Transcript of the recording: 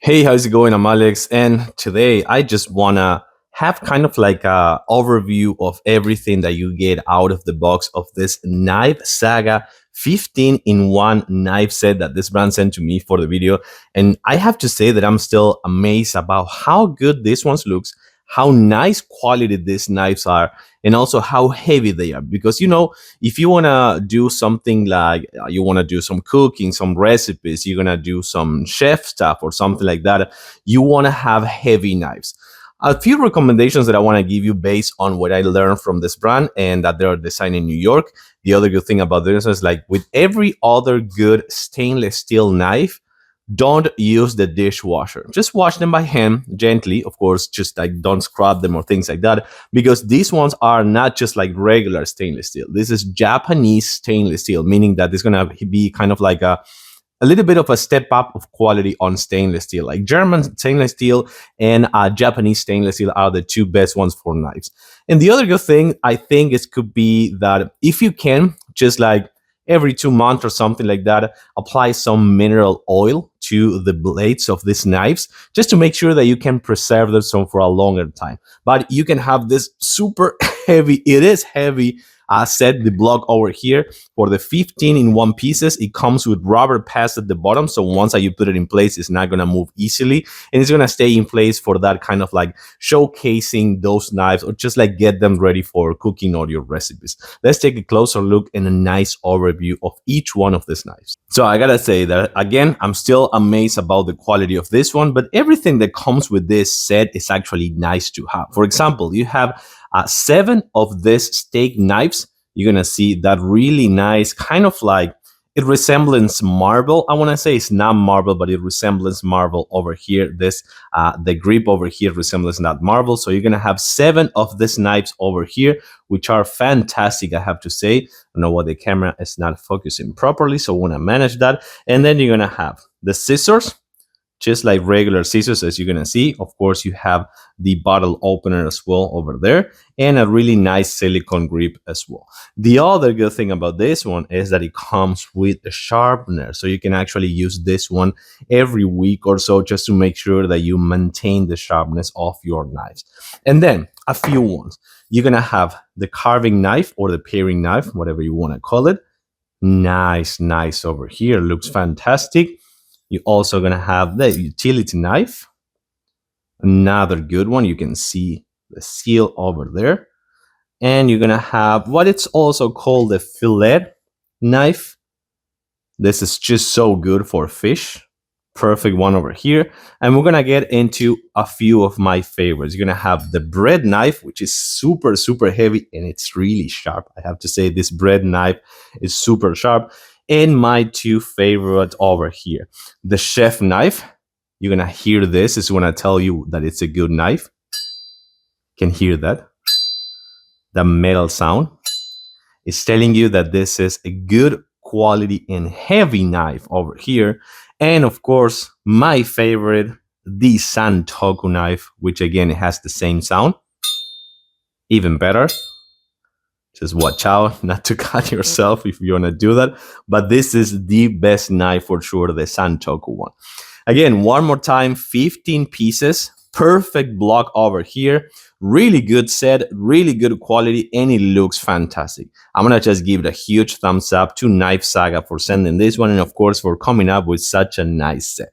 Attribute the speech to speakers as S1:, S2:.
S1: Hey, how's it going? I'm Alex, and today I just wanna have kind of like a overview of everything that you get out of the box of this Knife Saga 15 in 1 knife set that this brand sent to me for the video. And I have to say that I'm still amazed about how good this one looks, how nice quality these knives are, and also how heavy they are. Because if you wanna do something like you wanna do some cooking, some recipes, you're gonna do some chef stuff or something like that, you wanna have heavy knives. A few recommendations that I want to give you based on what I learned from this brand and that they're designed in New York. The other good thing about this is, like with every other good stainless steel knife, don't use the dishwasher. Just wash them by hand gently. Of course, just like don't scrub them or things like that, because these ones are not just like regular stainless steel. This is Japanese stainless steel, meaning that it's gonna be kind of like a little bit of a step up of quality on stainless steel. Like German stainless steel and Japanese stainless steel are the two best ones for knives. And the other good thing I think is could be that if you can, just like every 2 months or something like that, apply some mineral oil to the blades of these knives, just to make sure that you can preserve them for a longer time. But you can have this super heavy, it is heavy, set the block over here for the 15 in 1 pieces. It comes with rubber pads at the bottom, so once that you put it in place, it's not gonna move easily, and it's gonna stay in place for that kind of like showcasing those knives, or just like get them ready for cooking all your recipes. Let's take a closer look and a nice overview of each one of these knives. So I gotta say that again, I'm still amazed about the quality of this one, but everything that comes with this set is actually nice to have. For example, you have 7 of these steak knives. You're gonna see that really nice kind of like it resembles marble. I want to say it's not marble, but it resembles marble over here. This the grip over here resembles that marble. So you're gonna have 7 of these knives over here, which are fantastic, I have to say. I don't know why the camera is not focusing properly, so I want to manage that. And then you're gonna have the scissors, just like regular scissors, as you're gonna see. Of course, you have the bottle opener as well over there, and a really nice silicone grip as well. The other good thing about this one is that it comes with a sharpener, so you can actually use this one every week or so, just to make sure that you maintain the sharpness of your knives. And then a few ones. You're gonna have the carving knife or the paring knife, whatever you want to call it. Nice over here, looks fantastic. You're also gonna have the utility knife, another good one. You can see the seal over there. And you're gonna have what it's also called the fillet knife. This is just so good for fish. Perfect one over here. And we're gonna get into a few of my favorites. You're gonna have the bread knife, which is super heavy, and it's really sharp. I have to say, this bread knife is super sharp. And my 2 favorites over here, the chef knife. You're gonna hear this is when I tell you that it's a good knife. Can hear that, the metal sound is telling you that this is a good quality and heavy knife over here. And of course, my favorite, the Santoku knife, which again has the same sound, even better. Just watch out not to cut yourself if you want to do that. But this is the best knife for sure, the Santoku one. Again, one more time, 15 pieces, perfect block over here. Really good set, really good quality, and it looks fantastic. I'm gonna just give it a huge thumbs up to Knife Saga for sending this one, and of course for coming up with such a nice set.